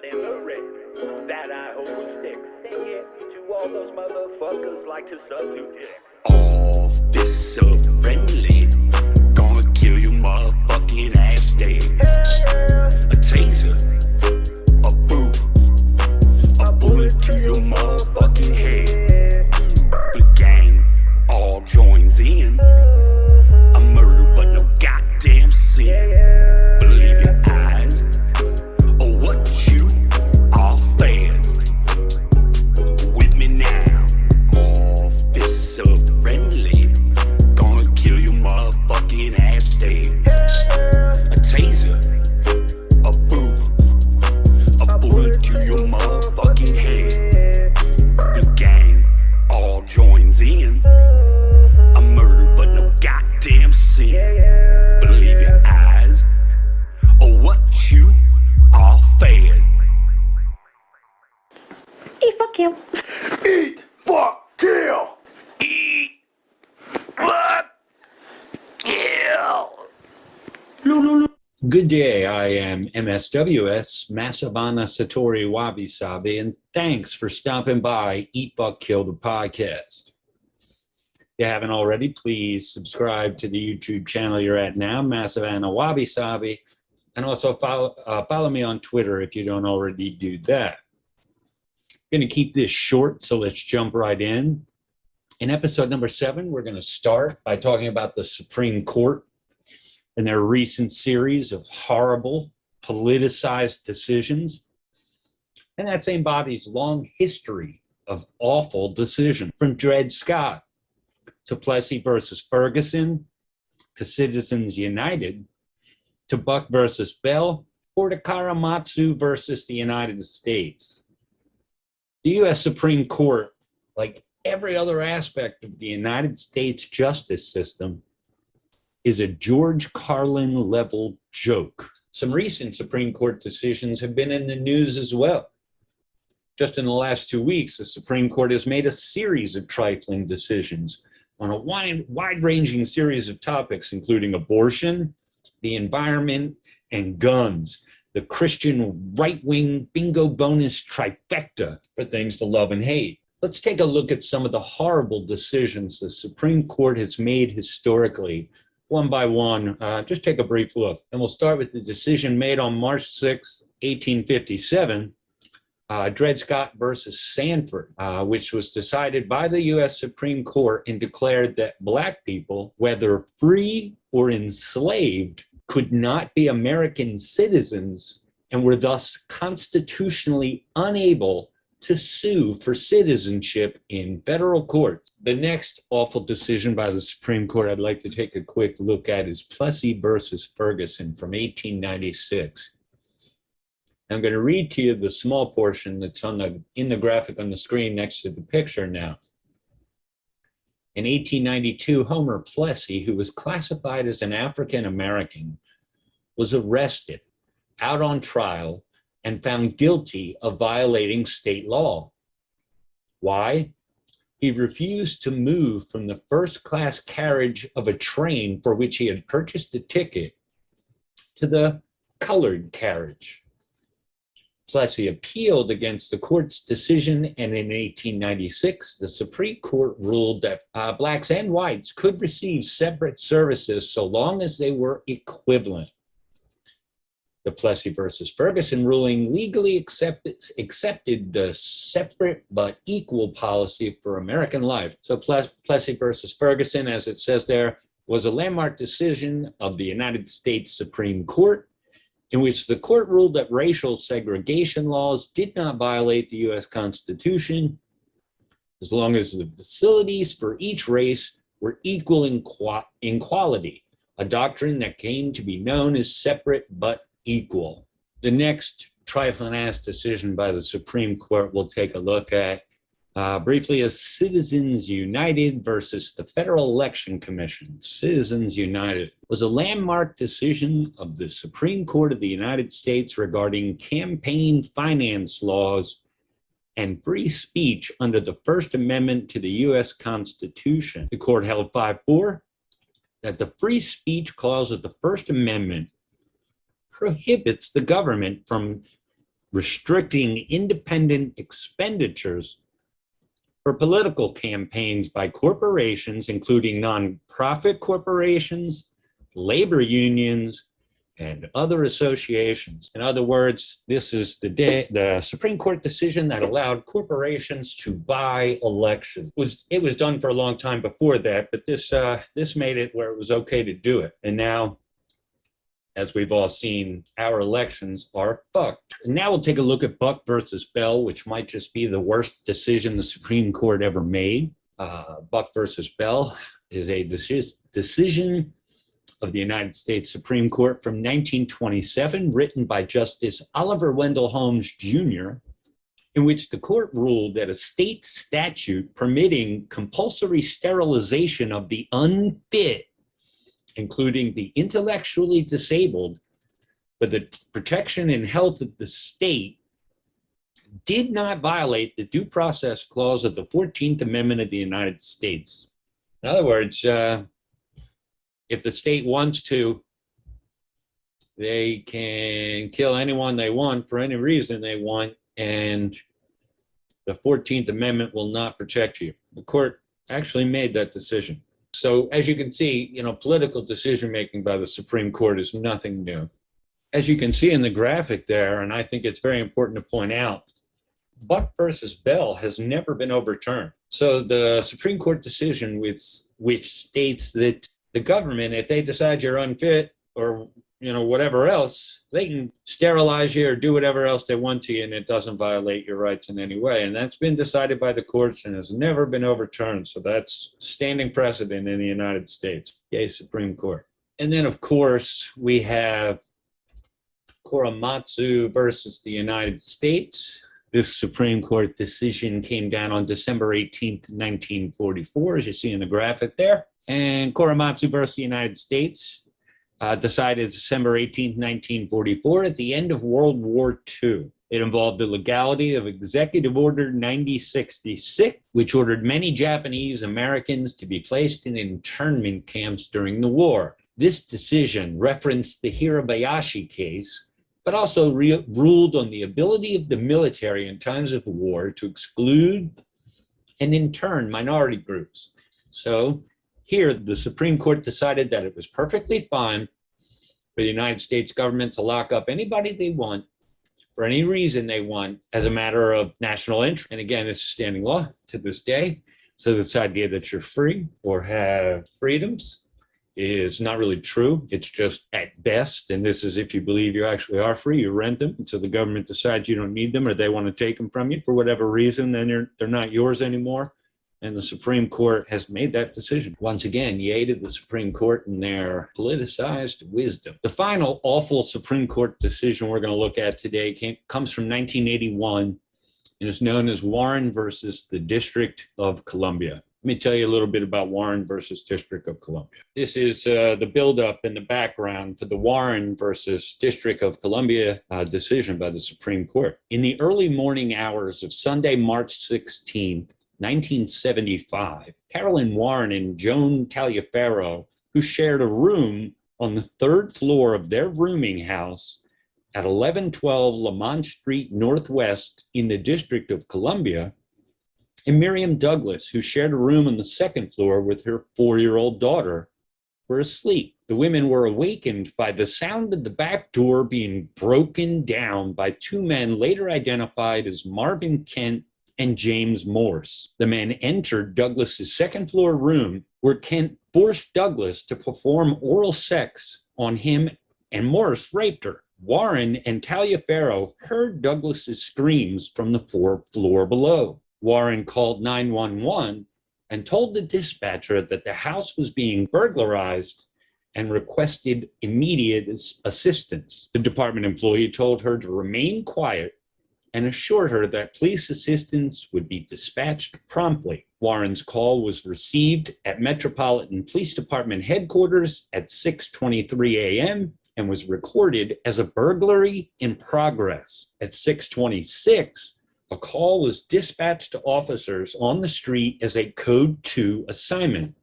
limerick that I hope will stick. Sing it to all those motherfuckers like to suck your dick. Officer friendly, gonna kill your motherfucking ass dead. A taser, a boot, a bullet to your motherfucking head. The gang all joins in. A murder but no goddamn sin. Believe your eyes or what you are fed. With me now, officer friendly, gonna kill your motherfucking ass dead. A taser, a boot, a bullet to your motherfucking head. The gang all joins in. A murder but no goddamn sin. Believe your eyes or what you are fed. Eat, fuck, kill. Eat, fuck, kill. Eat, fuck, kill. Good day, I am MSWS, Masabana Satori Wabi-Sabi, and thanks for stopping by Eat, Fuck, Kill, the podcast. If you haven't already, please subscribe to the YouTube channel you're at now, Masabana Wabi-Sabi, and also follow me on Twitter if you don't already do that. I'm going to keep this short, so let's jump right in. In episode number 7, we're going to start by talking about the Supreme Court and their recent series of horrible, politicized decisions. And that same body's long history of awful decisions, from Dred Scott to Plessy versus Ferguson, to Citizens United, to Buck versus Bell, or to Karamatsu versus the United States. The U.S. Supreme Court, like every other aspect of the United States justice system, is a George Carlin-level joke. Some recent Supreme Court decisions have been in the news as well. Just in the last 2 weeks, the Supreme Court has made a series of trifling decisions on a wide-ranging series of topics, including abortion, the environment, and guns. The Christian right-wing bingo bonus trifecta for things to love and hate. Let's take a look at some of the horrible decisions the Supreme Court has made historically, one by one. Just take a brief look. And we'll start with the decision made on March 6, 1857, Dred Scott versus Sanford, which was decided by the U.S. Supreme Court and declared that Black people, whether free or enslaved, could not be American citizens and were thus constitutionally unable to sue for citizenship in federal courts. The next awful decision by the Supreme Court I'd like to take a quick look at is Plessy versus Ferguson from 1896. I'm going to read to you the small portion that's in the graphic on the screen next to the picture now. In 1892, Homer Plessy, who was classified as an African American, was arrested, out on trial, and found guilty of violating state law. Why? He refused to move from the first-class carriage of a train for which he had purchased a ticket to the colored carriage. Plessy appealed against the court's decision, and in 1896, the Supreme Court ruled that Blacks and whites could receive separate services so long as they were equivalent. The Plessy versus Ferguson ruling legally accepted the separate but equal policy for American life. So Plessy versus Ferguson, as it says there, was a landmark decision of the United States Supreme Court, in which the court ruled that racial segregation laws did not violate the U.S. Constitution as long as the facilities for each race were equal in quality, a doctrine that came to be known as separate but equal. The next trifling-ass decision by the Supreme Court we'll take a look at briefly is Citizens United versus the Federal Election Commission. Citizens United was a landmark decision of the Supreme Court of the United States regarding campaign finance laws and free speech under the First Amendment to the U.S. Constitution. The court held 5-4 that the free speech clause of the First Amendment prohibits the government from restricting independent expenditures for political campaigns by corporations, including nonprofit corporations, labor unions, and other associations. In other words, this is the Supreme Court decision that allowed corporations to buy elections. It was done for a long time before that, but this made it where it was okay to do it. And now, as we've all seen, our elections are fucked. And now we'll take a look at Buck versus Bell, which might just be the worst decision the Supreme Court ever made. Buck versus Bell is a decision of the United States Supreme Court from 1927, written by Justice Oliver Wendell Holmes Jr., in which the court ruled that a state statute permitting compulsory sterilization of the unfit, including the intellectually disabled, for the protection and health of the state, did not violate the Due Process Clause of the 14th Amendment of the United States. In other words, if the state wants to, they can kill anyone they want for any reason they want, and the 14th Amendment will not protect you. The court actually made that decision. So as you can see, political decision-making by the Supreme Court is nothing new. As you can see in the graphic there, and I think it's very important to point out, Buck versus Bell has never been overturned. So the Supreme Court decision which states that the government, if they decide you're unfit or whatever else, they can sterilize you or do whatever else they want to you, and it doesn't violate your rights in any way. And that's been decided by the courts and has never been overturned. So that's standing precedent in the United States. Yay, Supreme Court. And then, of course, we have Korematsu versus the United States. This Supreme Court decision came down on December 18th, 1944, as you see in the graphic there. And Korematsu versus the United States decided December 18th, 1944, at the end of World War II. It involved the legality of Executive Order 9066, which ordered many Japanese Americans to be placed in internment camps during the war. This decision referenced the Hirabayashi case, but also ruled on the ability of the military in times of war to exclude and intern minority groups. So here, the Supreme Court decided that it was perfectly fine for the United States government to lock up anybody they want for any reason they want as a matter of national interest. And again, it's standing law to this day. So this idea that you're free or have freedoms is not really true. It's just at best, and this is if you believe you actually are free, you rent them until the government decides you don't need them or they want to take them from you for whatever reason, then they're not yours anymore. And the Supreme Court has made that decision. Once again, yay to the Supreme Court and their politicized wisdom. The final awful Supreme Court decision we're going to look at today comes from 1981 and is known as Warren versus the District of Columbia. Let me tell you a little bit about Warren versus District of Columbia. This is the buildup in the background for the Warren versus District of Columbia decision by the Supreme Court. In the early morning hours of Sunday, March 16th, 1975, Carolyn Warren and Joan Taliaferro, who shared a room on the third floor of their rooming house at 1112 Lamont Street Northwest in the District of Columbia, and Miriam Douglas, who shared a room on the second floor with her 4-year-old daughter, were asleep. The women were awakened by the sound of the back door being broken down by two men later identified as Marvin Kent and James Morse. The men entered Douglas's second floor room where Kent forced Douglas to perform oral sex on him, and Morse raped her. Warren and Taliaferro heard Douglas's screams from the fourth floor below. Warren called 911 and told the dispatcher that the house was being burglarized and requested immediate assistance. The department employee told her to remain quiet and assured her that police assistance would be dispatched promptly. Warren's call was received at Metropolitan Police Department headquarters at 6:23 a.m. and was recorded as a burglary in progress. At 6:26, a call was dispatched to officers on the street as a Code 2 assignment.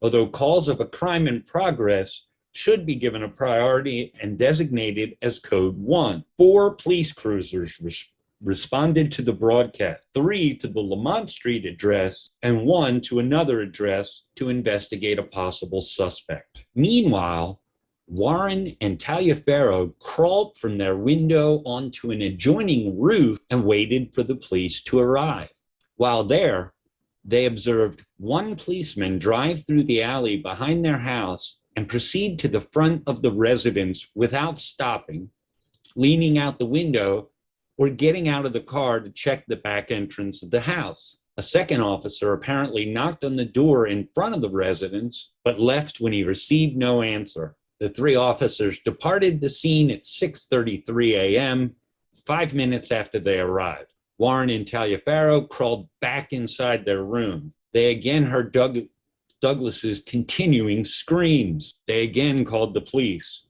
Although calls of a crime in progress should be given a priority and designated as Code 1. 4 police cruisers responded to the broadcast, 3 to the Lamont Street address, and 1 to another address to investigate a possible suspect. Meanwhile, Warren and Taliaferro crawled from their window onto an adjoining roof and waited for the police to arrive. While there, they observed one policeman drive through the alley behind their house and proceed to the front of the residence without stopping, leaning out the window, or getting out of the car to check the back entrance of the house. A second officer apparently knocked on the door in front of the residence, but left when he received no answer. The 3 officers departed the scene at 6:33 a.m., 5 minutes after they arrived. Warren and Taliaferro crawled back inside their room. They again heard Douglas's continuing screams. They again called the police,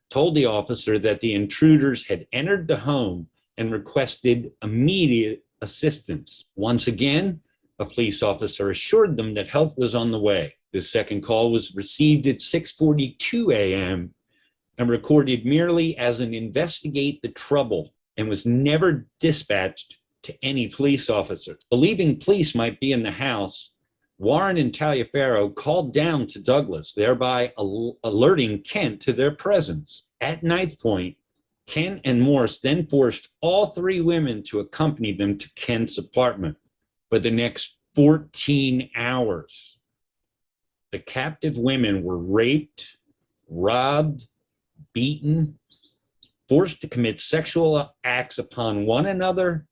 told the officer that the intruders had entered the home and requested immediate assistance. Once again, a police officer assured them that help was on the way. The second call was received at 6:42 a.m. and recorded merely as an investigate the trouble and was never dispatched to any police officers. Believing police might be in the house, Warren and Taliaferro called down to Douglas, thereby alerting Kent to their presence. At knife point, Kent and Morse then forced all 3 women to accompany them to Kent's apartment for the next 14 hours. The captive women were raped, robbed, beaten, forced to commit sexual acts upon one another,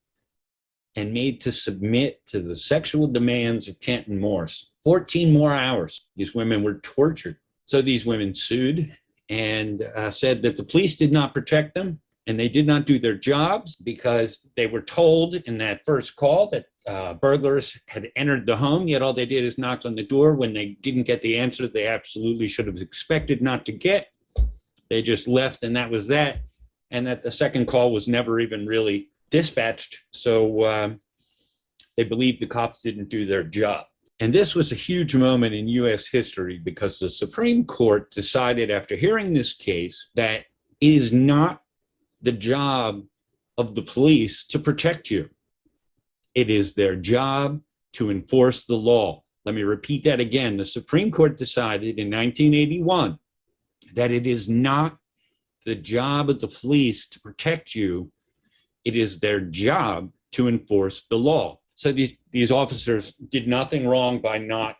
and made to submit to the sexual demands of Kent and Morse. 14 more hours. These women were tortured. So these women sued and said that the police did not protect them and they did not do their jobs because they were told in that first call that burglars had entered the home, yet all they did is knocked on the door when they didn't get the answer they absolutely should have expected not to get. They just left and that was that. And that the second call was never even really dispatched. So they believed the cops didn't do their job. And this was a huge moment in U.S. history because the Supreme Court decided after hearing this case that it is not the job of the police to protect you. It is their job to enforce the law. Let me repeat that again. The Supreme Court decided in 1981 that it is not the job of the police to protect you. It is their job to enforce the law. So these officers did nothing wrong by not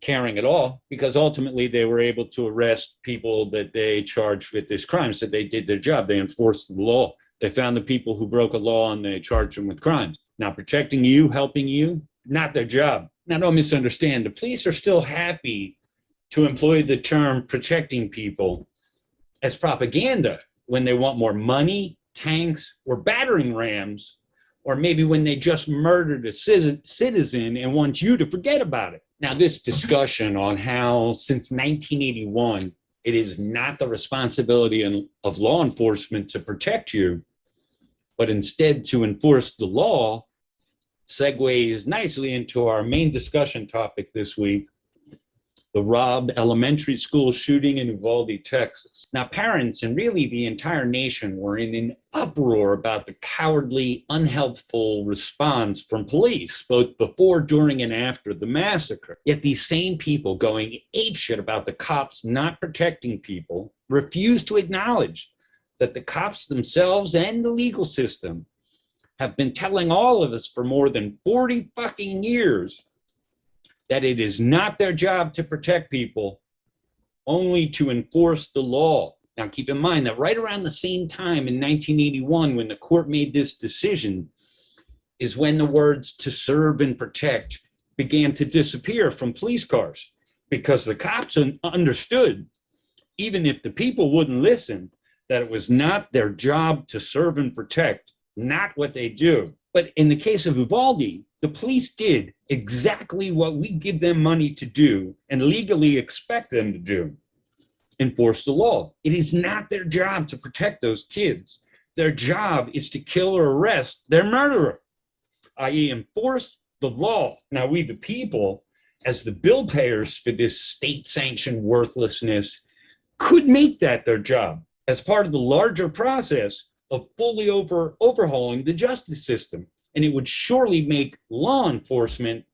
caring at all, because ultimately they were able to arrest people that they charged with this crime. So they did their job. They enforced the law. They found the people who broke a law and they charged them with crimes. Now, protecting you, helping you, not their job. Now, don't misunderstand. The police are still happy to employ the term protecting people as propaganda when they want more money, tanks, or battering rams, or maybe when they just murdered a citizen and want you to forget about it. Now, this discussion on how since 1981, it is not the responsibility of law enforcement to protect you, but instead to enforce the law, segues nicely into our main discussion topic this week, the Robb Elementary School shooting in Uvalde, Texas. Now, parents and really the entire nation were in an uproar about the cowardly, unhelpful response from police, both before, during, and after the massacre. Yet these same people going apeshit about the cops not protecting people refuse to acknowledge that the cops themselves and the legal system have been telling all of us for more than 40 fucking years that it is not their job to protect people, only to enforce the law. Now, keep in mind that right around the same time in 1981, when the court made this decision, is when the words "to serve and protect" began to disappear from police cars, because the cops understood, even if the people wouldn't listen, that it was not their job to serve and protect, not what they do. But in the case of Uvalde, the police did exactly what we give them money to do and legally expect them to do: enforce the law. It is not their job to protect those kids. Their job is to kill or arrest their murderer, i.e. enforce the law. Now, we the people, as the bill payers for this state-sanctioned worthlessness, could make that their job as part of the larger process of fully overhauling the justice system. And it would surely make law enforcement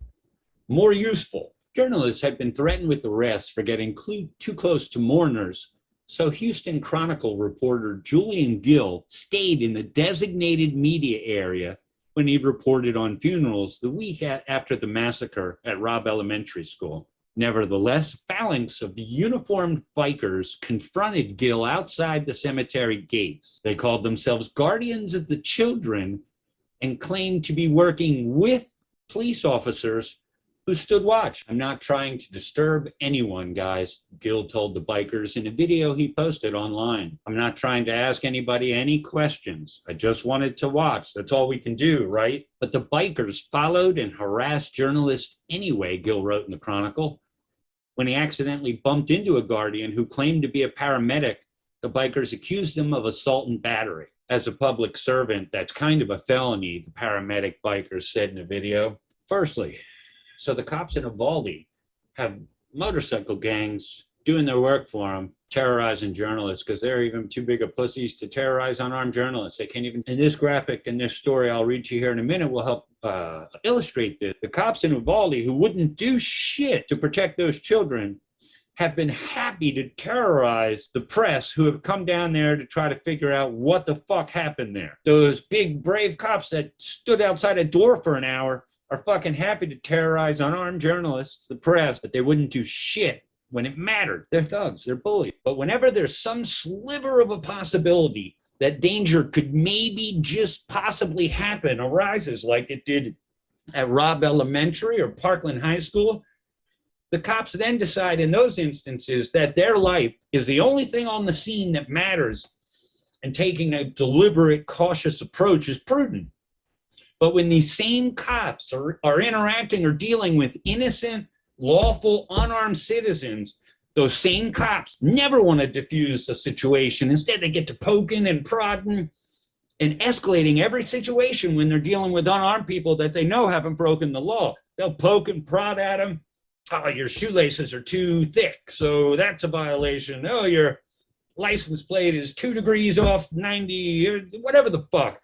more useful. Journalists had been threatened with arrest for getting too close to mourners, so Houston Chronicle reporter Julian Gill stayed in the designated media area when he reported on funerals the week after the massacre at Robb Elementary School. Nevertheless, a phalanx of uniformed bikers confronted Gill outside the cemetery gates. They called themselves Guardians of the Children and claimed to be working with police officers who stood watch. I'm not trying to disturb anyone, guys, Gill told the bikers in a video he posted online. I'm not trying to ask anybody any questions. I just wanted to watch. That's all we can do, right? But the bikers followed and harassed journalists anyway, Gill wrote in the Chronicle. When he accidentally bumped into a guardian who claimed to be a paramedic, the bikers accused him of assault and battery. As a public servant, that's kind of a felony, the paramedic bikers said in a video. Firstly, so the cops in Uvalde have motorcycle gangs doing their work for them, terrorizing journalists because they're even too big of pussies to terrorize unarmed journalists. They can't even. And this graphic in this story I'll read to you here in a minute will help illustrate this. The cops in Uvalde who wouldn't do shit to protect those children have been happy to terrorize the press who have come down there to try to figure out what the fuck happened there. Those big brave cops that stood outside a door for an hour are fucking happy to terrorize unarmed journalists, the press, but they wouldn't do shit when it mattered. They're thugs, they're bullies. But whenever there's some sliver of a possibility that danger could maybe just possibly happen, arises like it did at Robb Elementary or Parkland High School, the cops then decide in those instances that their life is the only thing on the scene that matters, and taking a deliberate, cautious approach is prudent. But when these same cops are interacting or dealing with innocent, lawful, unarmed citizens, those same cops never want to diffuse a situation. Instead, they get to poking and prodding and escalating every situation when they're dealing with unarmed people that they know haven't broken the law. They'll poke and prod at them. Oh, your shoelaces are too thick, so that's a violation. Oh, your license plate is 2 degrees off 90, or whatever the fuck.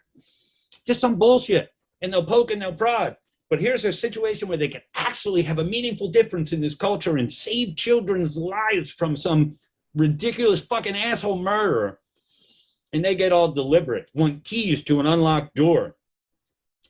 Just some bullshit. And they'll poke and they'll prod. But here's a situation where they can actually have a meaningful difference in this culture and save children's lives from some ridiculous fucking asshole murderer. And they get all deliberate, want keys to an unlocked door,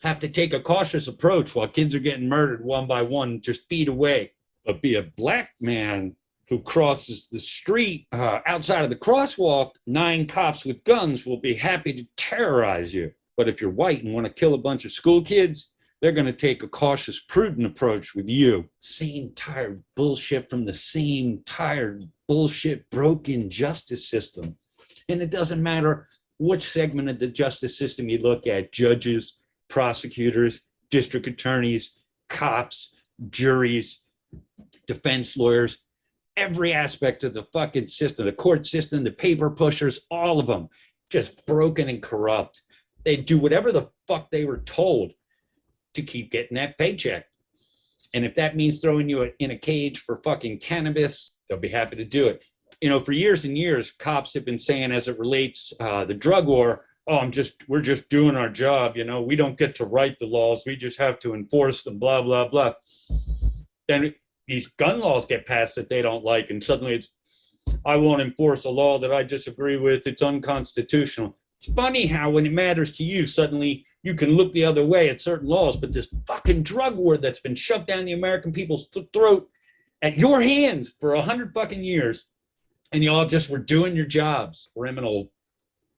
have to take a cautious approach while kids are getting murdered one by one, just feet away. But be a black man who crosses the street outside of the crosswalk, 9 cops with guns will be happy to terrorize you. But if you're white and want to kill a bunch of school kids, they're going to take a cautious, prudent approach with you. Same tired bullshit from the same tired bullshit broken justice system. And it doesn't matter which segment of the justice system you look at, judges, prosecutors, district attorneys, cops, juries, defense lawyers, every aspect of the fucking system, the court system, the paper pushers, all of them, just broken and corrupt. They do whatever the fuck they were told to keep getting that paycheck. And if that means throwing you in a cage for fucking cannabis, they'll be happy to do it. You know, for years and years, cops have been saying, as it relates the drug war, oh, we're just doing our job. You know, we don't get to write the laws. We just have to enforce them, blah, blah, blah. Then these gun laws get passed that they don't like. And suddenly it's, I won't enforce a law that I disagree with. It's unconstitutional. It's funny how when it matters to you, suddenly you can look the other way at certain laws, but this fucking drug war that's been shoved down the American people's throat at your hands for 100 fucking years, and y'all just were doing your jobs. Criminal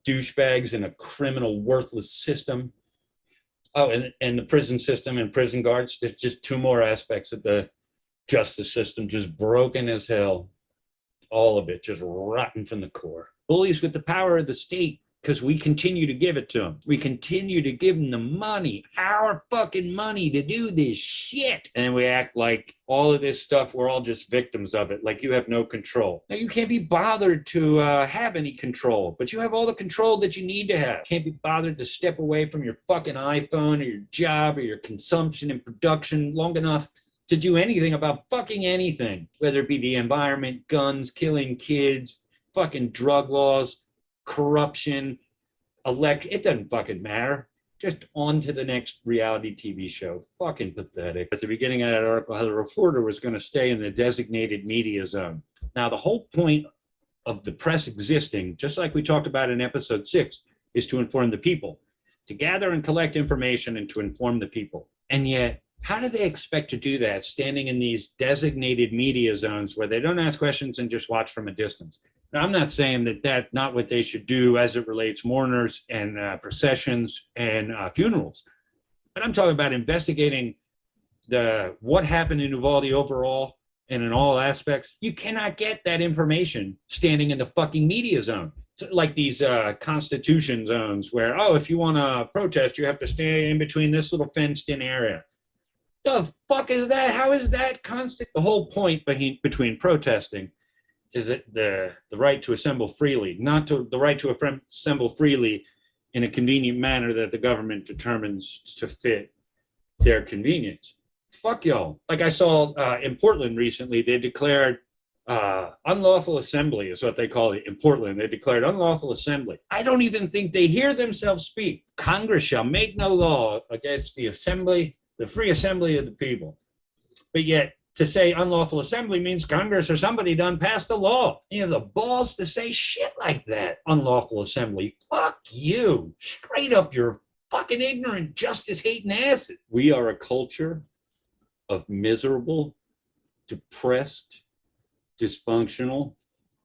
douchebags in a criminal, worthless system. Oh, and the prison system and prison guards, there's just 2 more aspects of the justice system, just broken as hell. All of it, just rotten from the core. Bullies with the power of the state, because we continue to give it to them. We continue to give them the money, our fucking money, to do this shit. And we act like all of this stuff, we're all just victims of it, like you have no control. Now, you can't be bothered to have any control, but you have all the control that you need to have. You can't be bothered to step away from your fucking iPhone or your job or your consumption and production long enough to do anything about fucking anything, whether it be the environment, guns, killing kids, fucking drug laws, corruption, it doesn't fucking matter. Just on to the next reality TV show. Fucking pathetic. At the beginning of that article, how the reporter was going to stay in the designated media zone. Now, the whole point of the press existing, just like we talked about in episode 6, is to inform the people, to gather and collect information and to inform the people. And yet, how do they expect to do that standing in these designated media zones where they don't ask questions and just watch from a distance? Now, I'm not saying that that's not what they should do as it relates mourners and processions and funerals, but I'm talking about investigating what happened in Uvalde overall and in all aspects. You cannot get that information standing in the fucking media zone. It's like these constitution zones where, if you want to protest, you have to stay in between this little fenced-in area. The fuck is that? How is that constant? The whole point between protesting is that the right to assemble freely, not the right to assemble freely in a convenient manner that the government determines to fit their convenience. Fuck y'all. Like I saw in Portland recently, they declared unlawful assembly is what they call it in Portland. They declared unlawful assembly. I don't even think they hear themselves speak. Congress shall make no law against the free assembly of the people. But yet, to say unlawful assembly means Congress or somebody done passed a law. You have the balls to say shit like that. Unlawful assembly. Fuck you. Straight up, you're fucking ignorant, justice-hating acid. We are a culture of miserable, depressed, dysfunctional,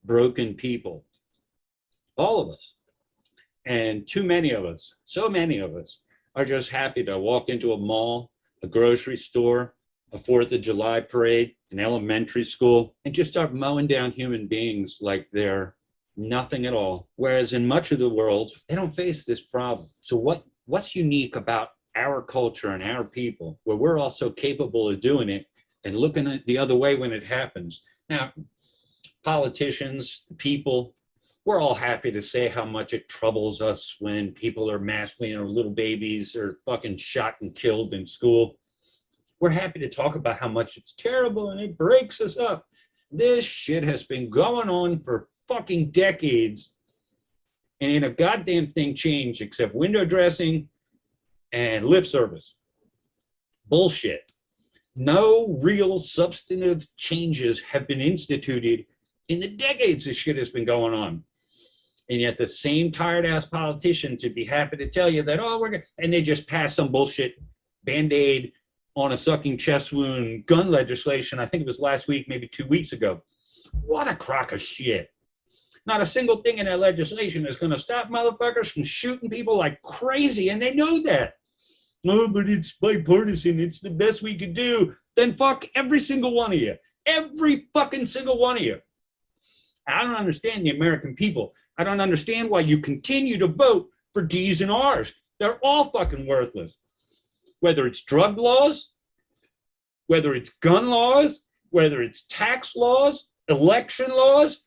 broken people. All of us. And too many of us, so many of us, are just happy to walk into a mall, a grocery store, a 4th of July parade, an elementary school, and just start mowing down human beings like they're nothing at all. Whereas in much of the world, they don't face this problem. So what's unique about our culture and our people, where we're also capable of doing it and looking at the other way when it happens? Now, politicians, the people, we're all happy to say how much it troubles us when people are little babies are fucking shot and killed in school. We're happy to talk about how much it's terrible and it breaks us up. This shit has been going on for fucking decades, and ain't a goddamn thing changed except window dressing and lip service. Bullshit. No real substantive changes have been instituted in the decades this shit has been going on. And yet the same tired ass politicians would be happy to tell you that, and they just pass some bullshit Band-Aid on a sucking chest wound gun legislation. I think it was last week, maybe 2 weeks ago. What a crock of shit. Not a single thing in that legislation is going to stop motherfuckers from shooting people like crazy, and they know that. No, but it's bipartisan. It's the best we could do. Then fuck every single one of you. Every fucking single one of you. I don't understand the American people. I don't understand why you continue to vote for D's and R's. They're all fucking worthless. Whether it's drug laws, whether it's gun laws, whether it's tax laws, election laws,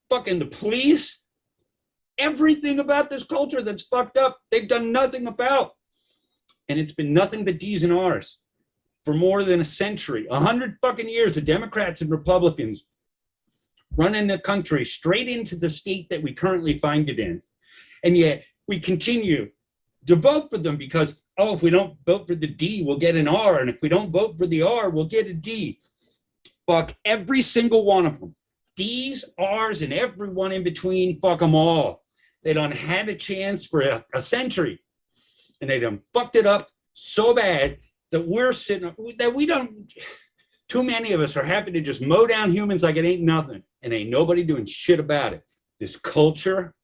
fucking the police, everything about this culture that's fucked up, they've done nothing about. And it's been nothing but D's and R's for more than a century, 100 fucking years of Democrats and Republicans running the country straight into the state that we currently find it in. And yet we continue to vote for them because, if we don't vote for the D, we'll get an R. And if we don't vote for the R, we'll get a D. Fuck every single one of them. D's, R's, and everyone in between, fuck them all. They done had a chance for a century. And they done fucked it up so bad that too many of us are happy to just mow down humans like it ain't nothing. And ain't nobody doing shit about it. This culture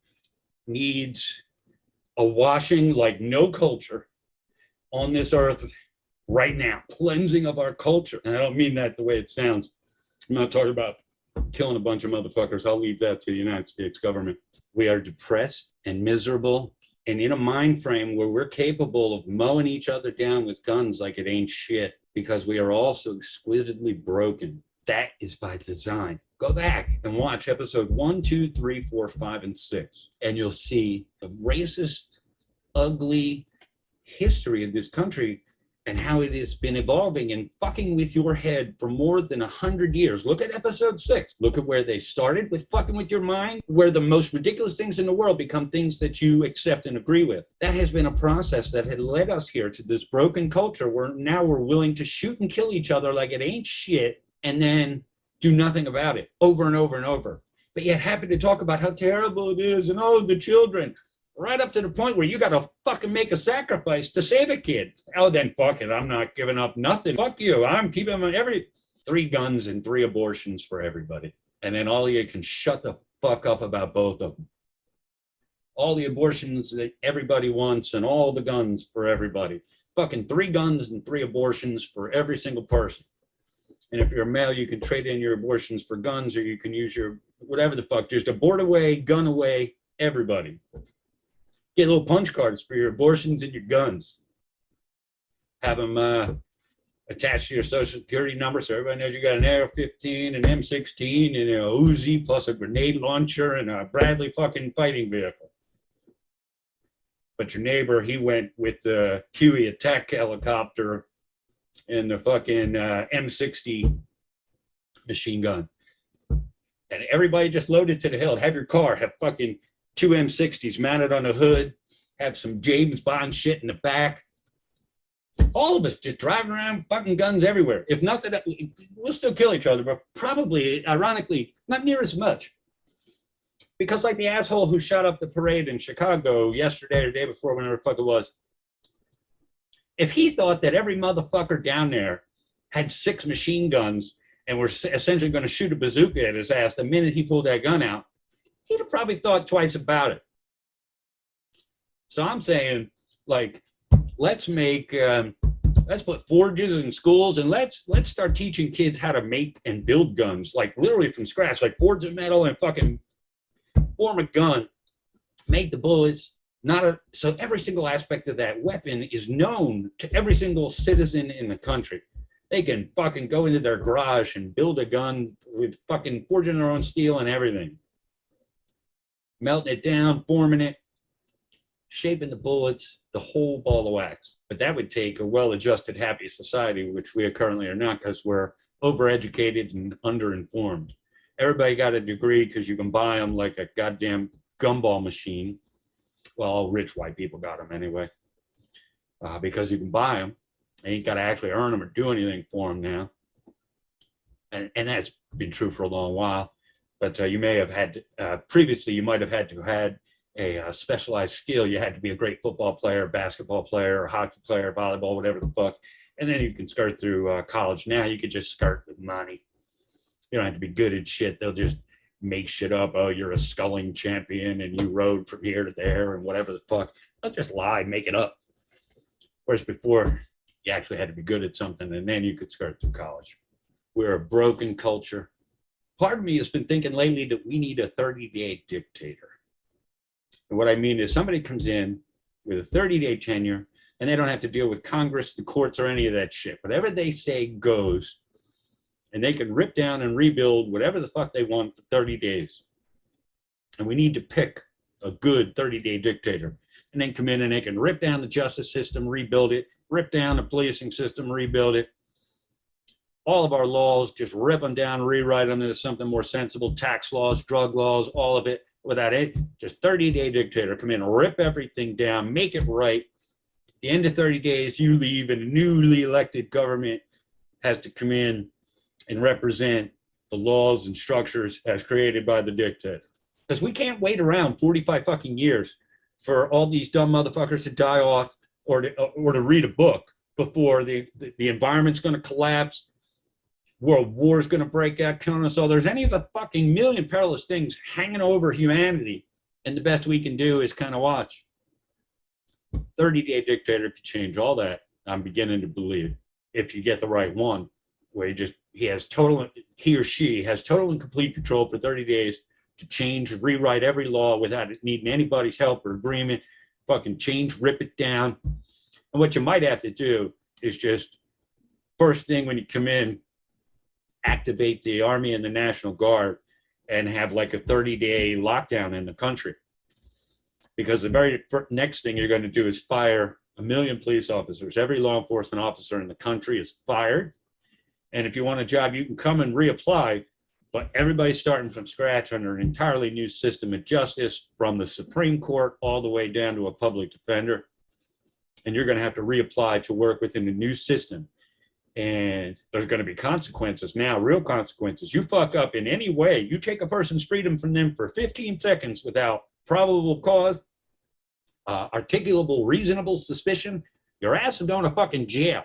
needs a washing like no culture on this earth right now. Cleansing of our culture. And I don't mean that the way it sounds. I'm not talking about killing a bunch of motherfuckers. I'll leave that to the United States government. We are depressed and miserable and in a mind frame where we're capable of mowing each other down with guns like it ain't shit because we are all so exquisitely broken. That is by design. Go back and watch episode 1, 2, 3, 4, 5, and 6, and you'll see the racist, ugly history of this country and how it has been evolving and fucking with your head for more than 100 years. Look at episode 6. Look at where they started with fucking with your mind, where the most ridiculous things in the world become things that you accept and agree with. That has been a process that had led us here to this broken culture where now we're willing to shoot and kill each other like it ain't shit and then do nothing about it over and over and over. But yet happy to talk about how terrible it is and oh, the children. Right up to the point where you got to fucking make a sacrifice to save a kid. Oh, then fuck it. I'm not giving up nothing. Fuck you. I'm keeping my 3 guns and 3 abortions for everybody. And then all of you can shut the fuck up about both of them. All the abortions that everybody wants and all the guns for everybody. Fucking 3 guns and 3 abortions for every single person. And if you're a male, you can trade in your abortions for guns or you can use your whatever the fuck. Just abort away, gun away, everybody. Get little punch cards for your abortions and your guns. Have them attached to your social security number so everybody knows you got an AR-15, an M16, and an Uzi, plus a grenade launcher and a Bradley fucking fighting vehicle. But your neighbor, he went with the Huey attack helicopter and the fucking M60 machine gun. And everybody just loaded to the hill. Have your car, have fucking 2 M60s mounted on the hood, have some James Bond shit in the back. All of us just driving around, fucking guns everywhere. If not that, we'll still kill each other, but probably, ironically, not near as much. Because like the asshole who shot up the parade in Chicago yesterday or the day before, whenever the fuck it was, if he thought that every motherfucker down there had 6 machine guns and were essentially going to shoot a bazooka at his ass the minute he pulled that gun out, he'd have probably thought twice about it. So I'm saying, like, let's put forges in schools and let's start teaching kids how to make and build guns, like literally from scratch, like forge the metal and fucking form a gun, make the bullets. So every single aspect of that weapon is known to every single citizen in the country. They can fucking go into their garage and build a gun with fucking forging their own steel and everything. Melting it down, forming it, shaping the bullets, the whole ball of wax. But that would take a well-adjusted, happy society, which we currently are not because we're overeducated and underinformed. Everybody got a degree because you can buy them like a goddamn gumball machine. Well, all rich white people got them anyway, because you can buy them. You ain't got to actually earn them or do anything for them now. And that's been true for a long while. But you may have had, previously you might have had to have a specialized skill. You had to be a great football player, basketball player, or hockey player, volleyball, whatever the fuck. And then you can skirt through college. Now you can just skirt with money. You don't have to be good at shit. They'll just make shit up. Oh, you're a sculling champion and you rode from here to there and whatever the fuck. They'll just lie, make it up. Whereas before, you actually had to be good at something and then you could skirt through college. We're a broken culture. Part of me has been thinking lately that we need a 30-day dictator. And what I mean is somebody comes in with a 30-day tenure and they don't have to deal with Congress, the courts, or any of that shit. Whatever they say goes, and they can rip down and rebuild whatever the fuck they want for 30 days. And we need to pick a good 30-day dictator and then come in and they can rip down the justice system, rebuild it, rip down the policing system, rebuild it. All of our laws, just rip them down, rewrite them into something more sensible, tax laws, drug laws, all of it without it. Just 30-day dictator, come in, rip everything down, make it right. At the end of 30 days, you leave and a newly elected government has to come in and represent the laws and structures as created by the dictator. Because we can't wait around 45 fucking years for all these dumb motherfuckers to die off or to read a book before the environment's going to collapse. World war is going to break out, killing us all. There's any of the fucking million perilous things hanging over humanity. And the best we can do is kind of watch. 30-day dictator could change all that. I'm beginning to believe if you get the right one, where he or she has total and complete control for 30 days to change, rewrite every law without it needing anybody's help or agreement, fucking change, rip it down. And what you might have to do is just first thing when you come in, activate the Army and the National Guard and have like a 30-day lockdown in the country. Because the very next thing you're going to do is fire 1 million police officers. Every law enforcement officer in the country is fired. And if you want a job, you can come and reapply, but everybody's starting from scratch under an entirely new system of justice, from the Supreme Court all the way down to a public defender. And you're going to have to reapply to work within the new system. And there's going to be consequences now, real consequences. You fuck up in any way, you take a person's freedom from them for 15 seconds without probable cause, articulable, reasonable suspicion, your ass is going to fucking jail.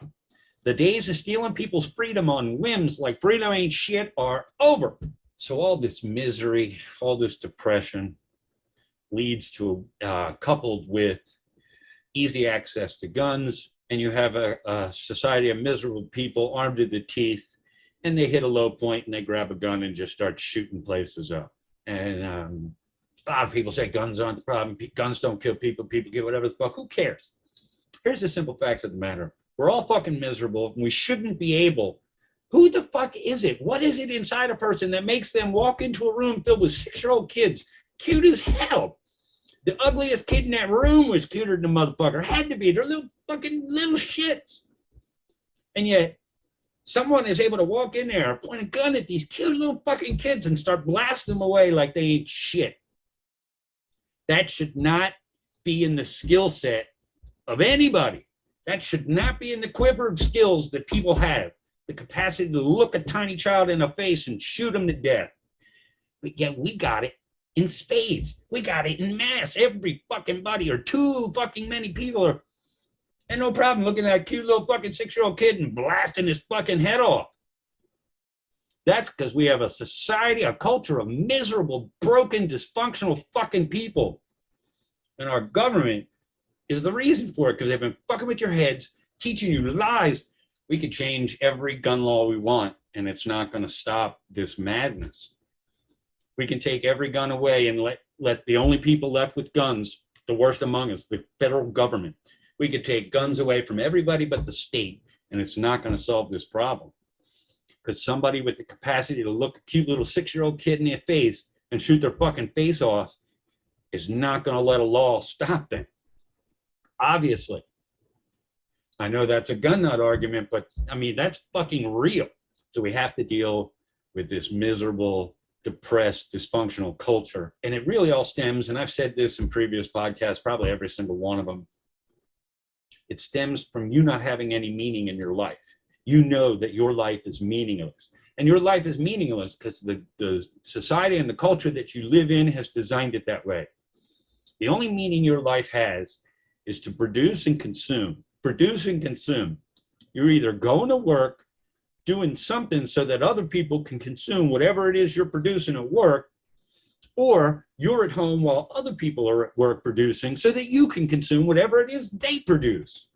The days of stealing people's freedom on whims like freedom ain't shit are over. So all this misery, all this depression leads to, coupled with easy access to guns, and you have a society of miserable people armed to the teeth, and they hit a low point and they grab a gun and just start shooting places up. And a lot of people say guns aren't the problem. Guns don't kill people. People get whatever the fuck. Who cares? Here's the simple fact of the matter. We're all fucking miserable, and we shouldn't be able. Who the fuck is it? What is it inside a person that makes them walk into a room filled with 6-year-old kids, cute as hell? The ugliest kid in that room was cuter than the motherfucker. Had to be. They're little fucking little shits. And yet, someone is able to walk in there, point a gun at these cute little fucking kids and start blasting them away like they ain't shit. That should not be in the skill set of anybody. That should not be in the quiver of skills that people have. The capacity to look a tiny child in the face and shoot them to death. But yet we got it in spades. We got it in mass. Every fucking buddy, or too fucking many people are, and no problem looking at a cute little fucking 6-year-old kid and blasting his fucking head off. That's because we have a society, a culture of miserable, broken, dysfunctional fucking people. And our government is the reason for it, because they've been fucking with your heads, teaching you lies. We could change every gun law we want, and it's not going to stop this madness. We can take every gun away and let the only people left with guns, the worst among us, the federal government. We could take guns away from everybody but the state, and it's not going to solve this problem. Because somebody with the capacity to look a cute little 6-year-old kid in their face and shoot their fucking face off is not going to let a law stop them. Obviously. I know that's a gun nut argument, but I mean, that's fucking real. So we have to deal with this miserable, depressed, dysfunctional culture. And it really all stems, and I've said this in previous podcasts, probably every single one of them, it stems from you not having any meaning in your life. You know that your life is meaningless. And your life is meaningless because the society and the culture that you live in has designed it that way. The only meaning your life has is to produce and consume. Produce and consume. You're either going to work, doing something so that other people can consume whatever it is you're producing at work, or you're at home while other people are at work producing so that you can consume whatever it is they produce.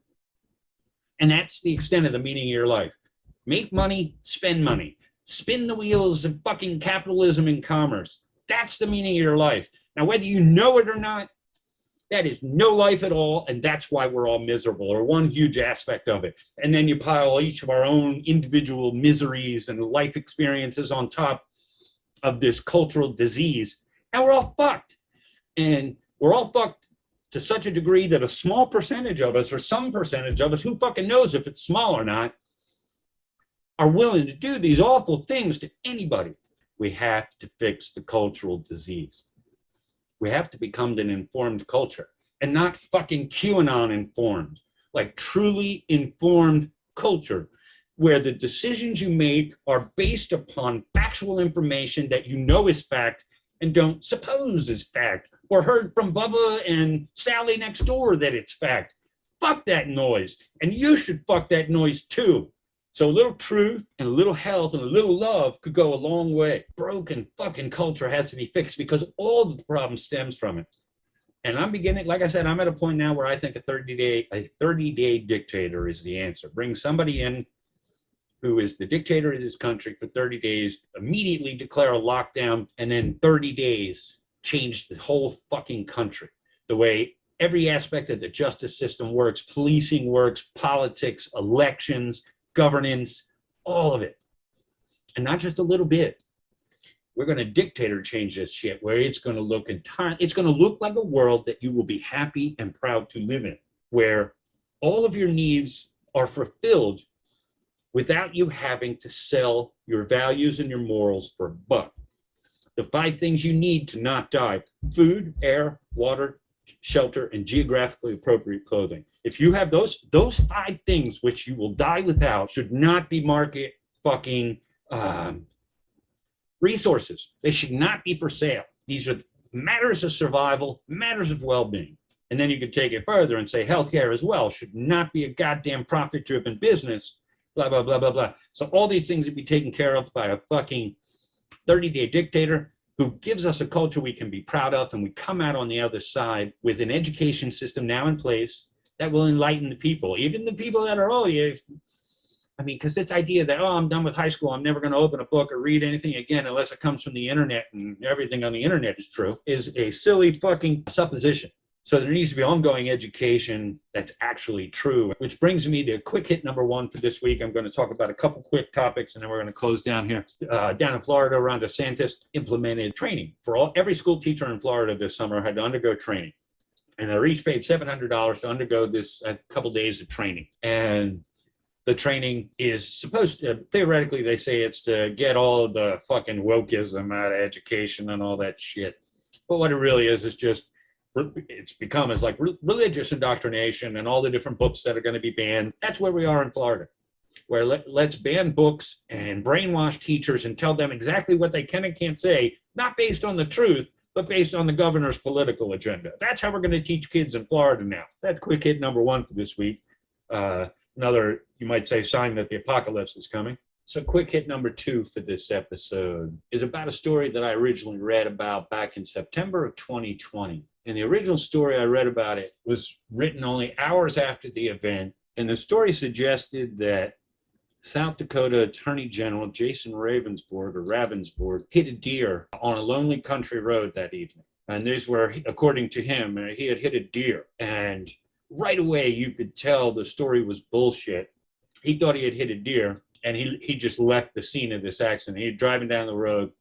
And that's the extent of the meaning of your life. Make money, spend money. Spin the wheels of fucking capitalism and commerce. That's the meaning of your life. Now, whether you know it or not, that is no life at all, and that's why we're all miserable, or one huge aspect of it. And then you pile each of our own individual miseries and life experiences on top of this cultural disease, and we're all fucked. And we're all fucked to such a degree that a small percentage of us, or some percentage of us, who fucking knows if it's small or not, are willing to do these awful things to anybody. We have to fix the cultural disease. We have to become an informed culture, and not fucking QAnon informed, like truly informed culture, where the decisions you make are based upon factual information that you know is fact and don't suppose is fact, or heard from Bubba and Sally next door that it's fact. Fuck that noise, and you should fuck that noise too. So a little truth and a little health and a little love could go a long way. Broken fucking culture has to be fixed because all the problem stems from it. And I'm beginning, like I said, I'm at a point now where I think a 30-day dictator is the answer. Bring somebody in who is the dictator of this country for 30 days, immediately declare a lockdown, and then 30 days change the whole fucking country. The way every aspect of the justice system works, policing works, politics, elections, governance, all of it. And not just a little bit. We're going to dictator change this shit where it's going to look entirely, it's going to look like a world that you will be happy and proud to live in, where all of your needs are fulfilled without you having to sell your values and your morals for a buck. The 5 things you need to not die: food, air, water, shelter, and geographically appropriate clothing. If you have those 5 things, which you will die without, should not be market fucking resources. They should not be for sale. These are matters of survival, matters of well-being. And then you could take it further and say healthcare as well should not be a goddamn profit-driven business, blah, blah, blah, blah, blah. So all these things would be taken care of by a fucking 30-day dictator who gives us a culture we can be proud of, and we come out on the other side with an education system now in place that will enlighten the people, even the people that are, because this idea that, I'm done with high school, I'm never going to open a book or read anything again unless it comes from the internet and everything on the internet is true, is a silly fucking supposition. So there needs to be ongoing education that's actually true, which brings me to quick hit number 1 for this week. I'm going to talk about a couple quick topics, and then we're going to close down here. Down in Florida, Ron DeSantis implemented training for every school teacher in Florida this summer had to undergo training. And they're each paid $700 to undergo this a couple days of training. And the training is supposed to, theoretically, they say it's to get all of the fucking wokeism out of education and all that shit. But what it really is just, it's become as like religious indoctrination and all the different books that are going to be banned. That's where we are in Florida, where let's ban books and brainwash teachers and tell them exactly what they can and can't say, not based on the truth, but based on the governor's political agenda. That's how we're going to teach kids in Florida now. That's quick hit number 1 for this week. Another, you might say, sign that the apocalypse is coming. So quick hit number 2 for this episode is about a story that I originally read about back in September of 2020. And the original story I read about it was written only hours after the event. And the story suggested that South Dakota Attorney General Jason Ravnsborg hit a deer on a lonely country road that evening. And these were, according to him, he had hit a deer. And right away, you could tell the story was bullshit. He thought he had hit a deer, and he just left the scene of this accident. He was driving down the road,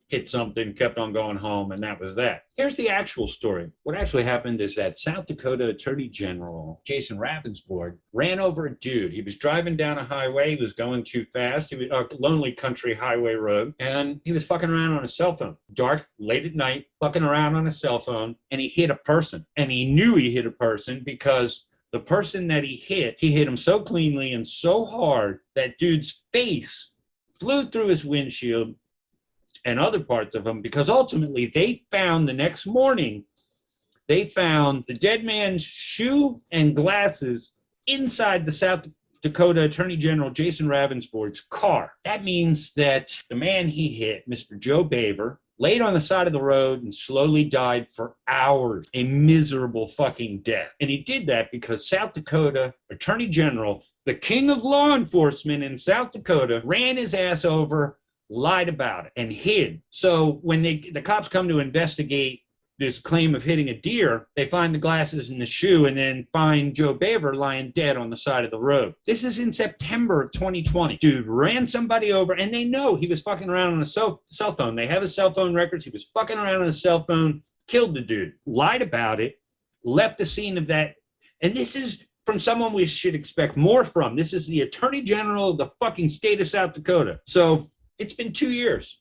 hit something, kept on going home, and that was that. Here's the actual story. What actually happened is that South Dakota Attorney General Jason Ravnsborg ran over a dude. He was driving down a highway. He was going too fast. He was a lonely country highway road, and he was fucking around on his cell phone. Dark, late at night, fucking around on his cell phone, and he hit a person. And he knew he hit a person because the person that he hit him so cleanly and so hard that dude's face flew through his windshield and other parts of him, because ultimately they found the next morning, they found the dead man's shoe and glasses inside the South Dakota Attorney General Jason Ravnsborg's car. That means that the man he hit, Mr. Joe Boever, laid on the side of the road and slowly died for hours, a miserable fucking death. And he did that because South Dakota Attorney General, the king of law enforcement in South Dakota, ran his ass over, lied about it, and hid. So when the cops come to investigate this claim of hitting a deer, they find the glasses and the shoe and then find Joe Boever lying dead on the side of the road. This is in September of 2020. Dude ran somebody over, and they know he was fucking around on a cell phone. They have his cell phone records. He was fucking around on his cell phone, killed the dude, lied about it, left the scene of that. And this is from someone we should expect more from. This is the Attorney General of the fucking state of South Dakota. So it's been 2 years.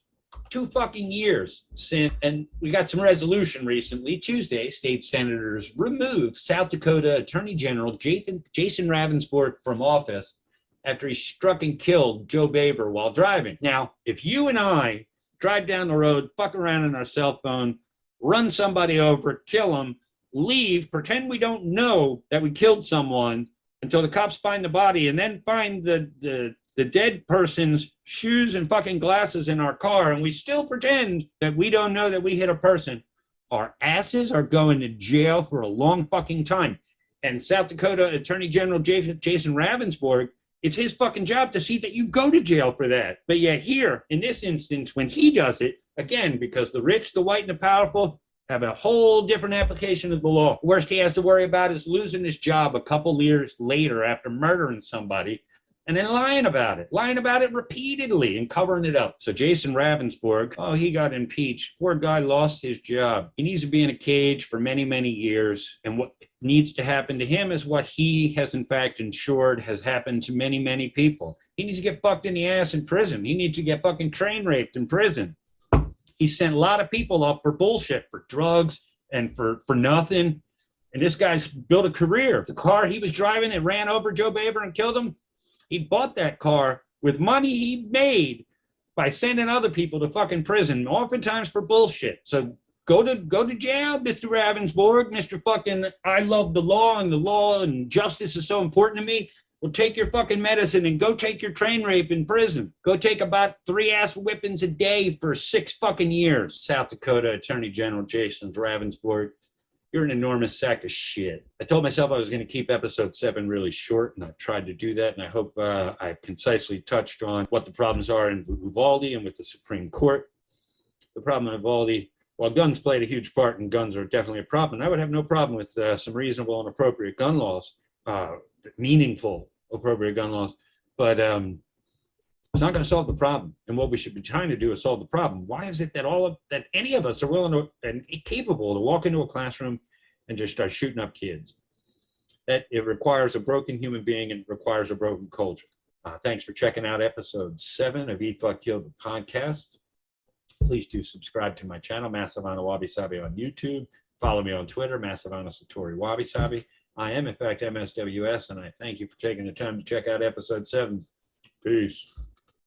2 fucking years since, and we got some resolution recently. Tuesday, state senators removed South Dakota Attorney General Jason Ravnsborg from office after he struck and killed Joe Boever while driving. Now, if you and I drive down the road, fuck around on our cell phone, run somebody over, kill them, leave, pretend we don't know that we killed someone until the cops find the body, and then find the dead person's shoes and fucking glasses in our car, and we still pretend that we don't know that we hit a person, our asses are going to jail for a long fucking time. And South Dakota Attorney General Jason Ravnsborg, it's his fucking job to see that you go to jail for that. But yet here, in this instance, when he does it, again, because the rich, the white, and the powerful have a whole different application of the law. Worst he has to worry about is losing his job a couple years later after murdering somebody. and then lying about it repeatedly and covering it up. So Jason Ravnsborg, oh, he got impeached. Poor guy lost his job. He needs to be in a cage for many, many years. And what needs to happen to him is what he has in fact ensured has happened to many, many people. He needs to get fucked in the ass in prison. He needs to get fucking train raped in prison. He sent a lot of people off for bullshit, for drugs and for nothing. And this guy's built a career. The car he was driving, it ran over Joe Boever and killed him. He bought that car with money he made by sending other people to fucking prison, oftentimes for bullshit. So go to jail, Mr. Ravnsborg, Mr. fucking I love the law and justice is so important to me. Well, take your fucking medicine and go take your train rape in prison. Go take about 3 ass whippings a day for 6 fucking years. South Dakota Attorney General Jason Ravnsborg, you're an enormous sack of shit. I told myself I was going to keep episode 7 really short, and I've tried to do that, and I hope I've concisely touched on what the problems are in Uvalde and with the Supreme Court. The problem in Uvalde, while guns played a huge part, and guns are definitely a problem, I would have no problem with some reasonable and appropriate gun laws, meaningful appropriate gun laws, but it's not going to solve the problem. And what we should be trying to do is solve the problem. Why is it that any of us are willing to and capable to walk into a classroom and just start shooting up kids? That it requires a broken human being and it requires a broken culture. Thanks for checking out episode 7 of Eat, Fuck, Kill, the podcast. Please do subscribe to my channel, Massacre Wabi-Sabi on YouTube. Follow me on Twitter, Massacre Satori Wabi-Sabi. I am, in fact, MSWS, and I thank you for taking the time to check out episode 7. Peace.